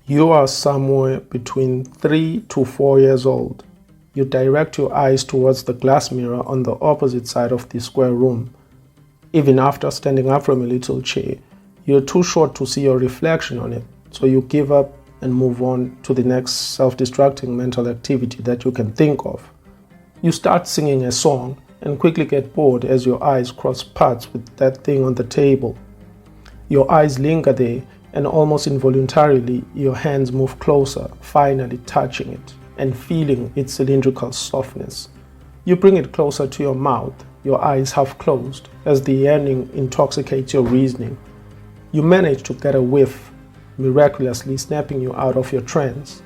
You are somewhere between 3 to 4 years old. You direct your eyes towards the glass mirror on the opposite side of the square room. Even after standing up from a little chair, you're too short to see your reflection on it, so you give up and move on to the next self-destructing mental activity that you can think of. You start singing a song and quickly get bored as your eyes cross paths with that thing on the table. Your eyes linger there, and almost involuntarily your hands move closer, finally touching it and feeling its cylindrical softness. You bring it closer to your mouth, your eyes half closed, as the yearning intoxicates your reasoning. You manage to get a whiff, miraculously snapping you out of your trance.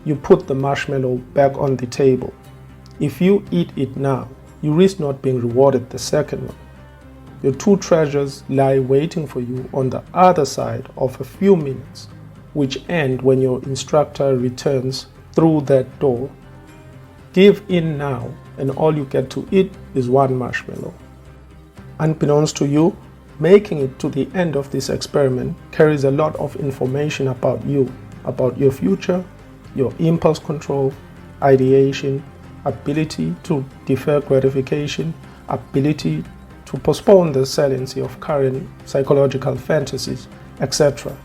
You put the marshmallow back on the table. If you eat it now, you risk not being rewarded the second one. Your two treasures lie waiting for you on the other side of a few minutes, which end when your instructor returns through that door. Give in now, and all you get to eat is one marshmallow. Unbeknownst to you, making it to the end of this experiment carries a lot of information about you, about your future, your impulse control, ideation, ability to defer gratification, ability to postpone the saliency of current psychological fantasies, etc.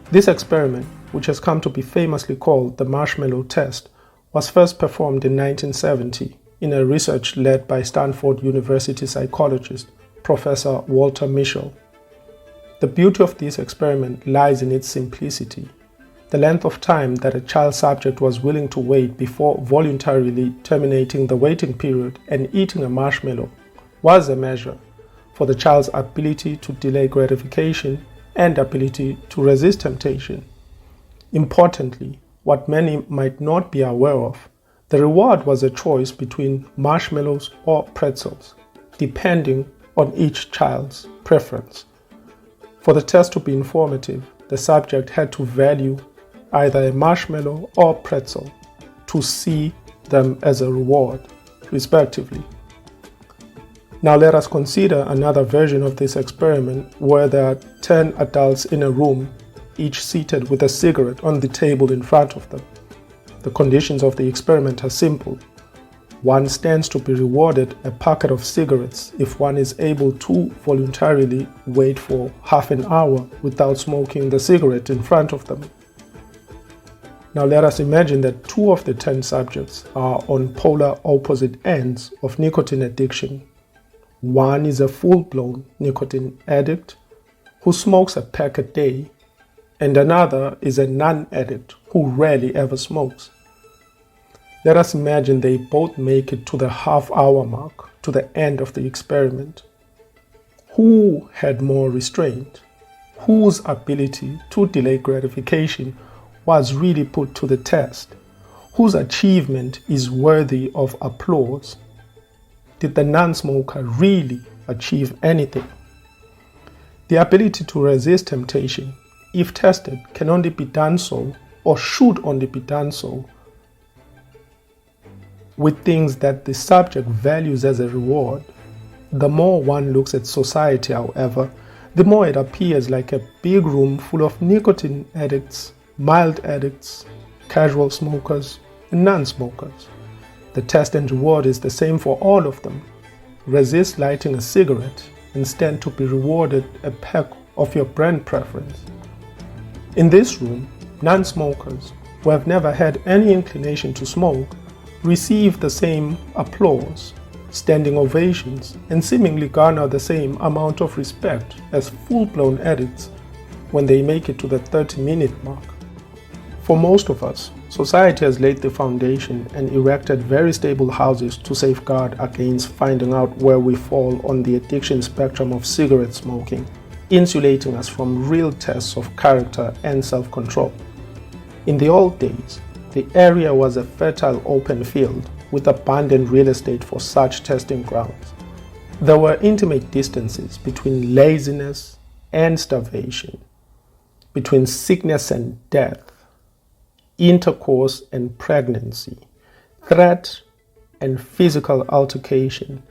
This experiment, which has come to be famously called the Marshmallow Test, was first performed in 1970 in a research led by Stanford University psychologist Professor Walter Mischel. The beauty of this experiment lies in its simplicity. The length of time that a child subject was willing to wait before voluntarily terminating the waiting period and eating a marshmallow was a measure for the child's ability to delay gratification and ability to resist temptation. Importantly, what many might not be aware of, the reward was a choice between marshmallows or pretzels, depending on each child's preference. For the test to be informative, the subject had to value either a marshmallow or pretzel to see them as a reward, respectively. Now let us consider another version of this experiment where there are 10 adults in a room, each seated with a cigarette on the table in front of them. The conditions of the experiment are simple. One stands to be rewarded a packet of cigarettes if one is able to voluntarily wait for half an hour without smoking the cigarette in front of them. Now let us imagine that 2 of the 10 subjects are on polar opposite ends of nicotine addiction. One is a full-blown nicotine addict who smokes a pack a day, and another is a non-addict who rarely ever smokes. Let us imagine they both make it to the half-hour mark, to the end of the experiment. Who had more restraint? Whose ability to delay gratification was really put to the test? Whose achievement is worthy of applause? Did the non-smoker really achieve anything? The ability to resist temptation, if tested, can only be done so, or should only be done so, with things that the subject values as a reward. The more one looks at society, however, the more it appears like a big room full of nicotine addicts, mild addicts, casual smokers, and non-smokers. The test and reward is the same for all of them. Resist lighting a cigarette and stand to be rewarded a pack of your brand preference. In this room, non-smokers who have never had any inclination to smoke receive the same applause, standing ovations, and seemingly garner the same amount of respect as full-blown addicts when they make it to the 30-minute mark. For most of us, society has laid the foundation and erected very stable houses to safeguard against finding out where we fall on the addiction spectrum of cigarette smoking, insulating us from real tests of character and self-control. In the old days, the area was a fertile open field with abundant real estate for such testing grounds. There were intimate distances between laziness and starvation, between sickness and death, intercourse and pregnancy, threat and physical altercation,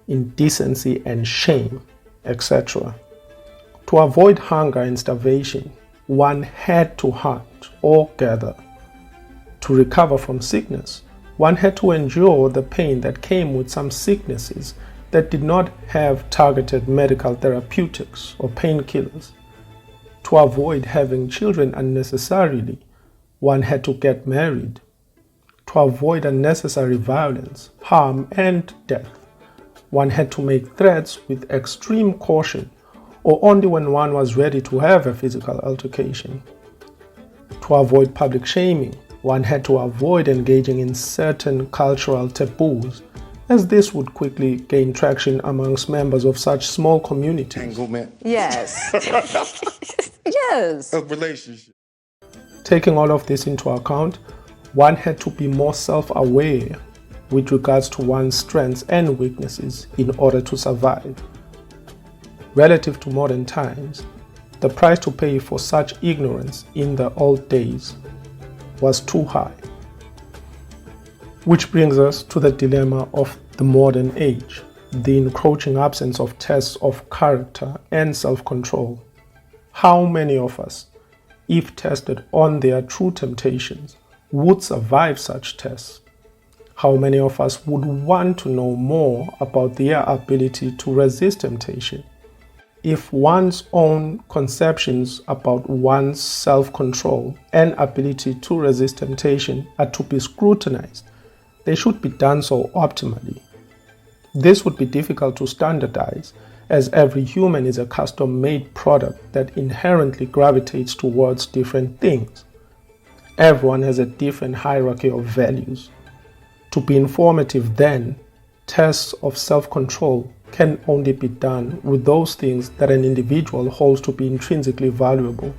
indecency and shame, etc. To avoid hunger and starvation, one had to hunt or gather. To recover from sickness, one had to endure the pain that came with some sicknesses that did not have targeted medical therapeutics or painkillers. To avoid having children unnecessarily, one had to get married. To avoid unnecessary violence, harm, and death, one had to make threats with extreme caution or only when one was ready to have a physical altercation. To avoid public shaming, one had to avoid engaging in certain cultural taboos, as this would quickly gain traction amongst members of such small communities. Entanglement. Yes. Yes. A relationship. Taking all of this into account, one had to be more self-aware with regards to one's strengths and weaknesses in order to survive. Relative to modern times, the price to pay for such ignorance in the old days was too high. Which brings us to the dilemma of the modern age, the encroaching absence of tests of character and self-control. How many of us, if tested on their true temptations, would survive such tests? How many of us would want to know more about their ability to resist temptation? If one's own conceptions about one's self-control and ability to resist temptation are to be scrutinized, they should be done so optimally. This would be difficult to standardize, as every human is a custom-made product that inherently gravitates towards different things. Everyone has a different hierarchy of values. To be informative then, tests of self-control can only be done with those things that an individual holds to be intrinsically valuable.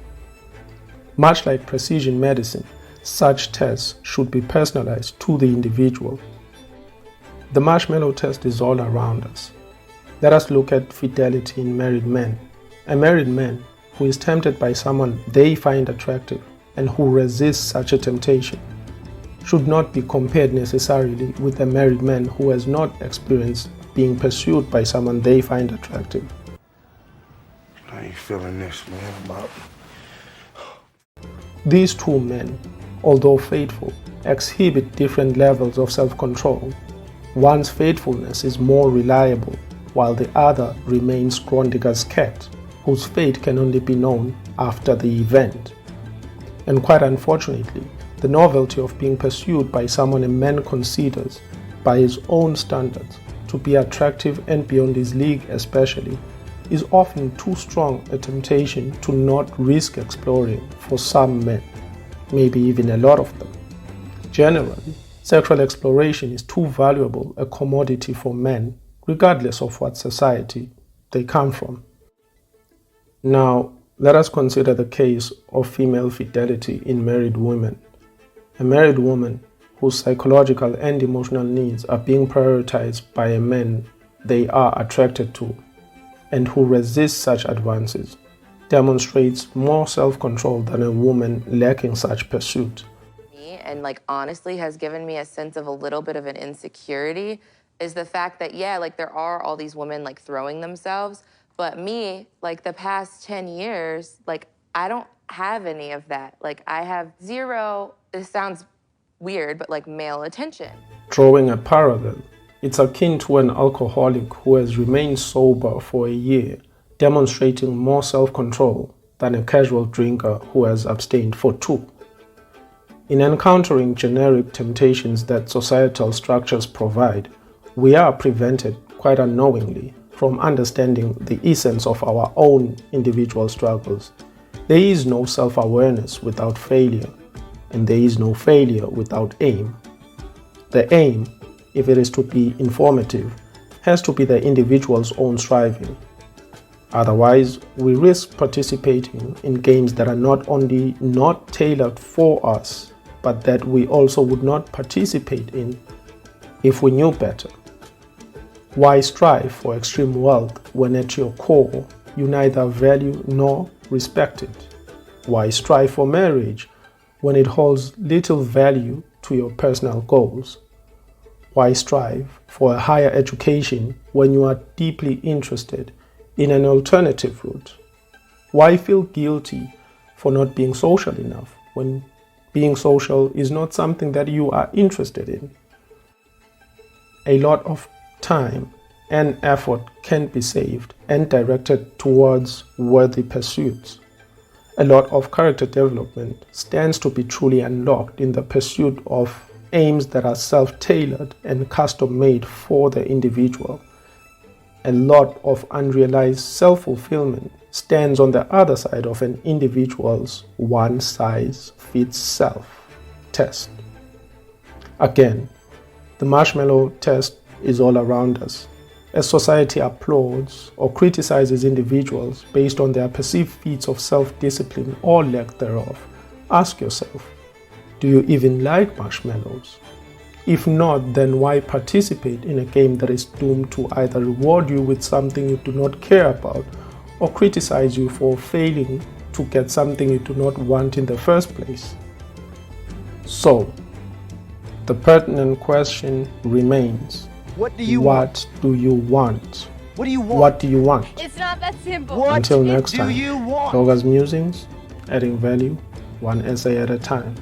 Much like precision medicine, such tests should be personalized to the individual. The marshmallow test is all around us. Let us look at fidelity in married men. A married man who is tempted by someone they find attractive and who resists such a temptation should not be compared necessarily with a married man who has not experienced being pursued by someone they find attractive. I ain't feeling this, man. These two men, although faithful, exhibit different levels of self-control. One's faithfulness is more reliable, while the other remains Grondiga's cat, whose fate can only be known after the event. And quite unfortunately, the novelty of being pursued by someone a man considers, by his own standards, to be attractive and beyond his league especially, is often too strong a temptation to not risk exploring for some men, maybe even a lot of them. Generally, sexual exploration is too valuable a commodity for men, regardless of what society they come from. Now, let us consider the case of female fidelity in married women. A married woman whose psychological and emotional needs are being prioritized by a man they are attracted to, and who resists such advances, demonstrates more self-control than a woman lacking such pursuit. And honestly has given me a sense of a little bit of an insecurity is the fact that, there are all these women throwing themselves, but me, the past 10 years, I don't have any of that. I have zero, this sounds weird, but male attention. Drawing a parallel, it's akin to an alcoholic who has remained sober for a year, demonstrating more self-control than a casual drinker who has abstained for 2. In encountering generic temptations that societal structures provide, we are prevented, quite unknowingly, from understanding the essence of our own individual struggles. There is no self-awareness without failure, and there is no failure without aim. The aim, if it is to be informative, has to be the individual's own striving. Otherwise, we risk participating in games that are not only not tailored for us, but that we also would not participate in if we knew better. Why strive for extreme wealth when at your core you neither value nor respect it? Why strive for marriage when it holds little value to your personal goals? Why strive for a higher education when you are deeply interested in an alternative route? Why feel guilty for not being social enough, when being social is not something that you are interested in. A lot of time and effort can be saved and directed towards worthy pursuits. A lot of character development stands to be truly unlocked in the pursuit of aims that are self-tailored and custom-made for the individual. A lot of unrealized self-fulfillment stands on the other side of an individual's one-size-fits-self test. Again, the marshmallow test is all around us. As society applauds or criticizes individuals based on their perceived feats of self-discipline or lack thereof, ask yourself, do you even like marshmallows? If not, then why participate in a game that is doomed to either reward you with something you do not care about or criticize you for failing to get something you do not want in the first place? So, the pertinent question remains, what do you want? What do you want? What do you want? What do you want? It's not that simple. What Until next do time, you want? Yoga's Musings, adding value, one essay at a time.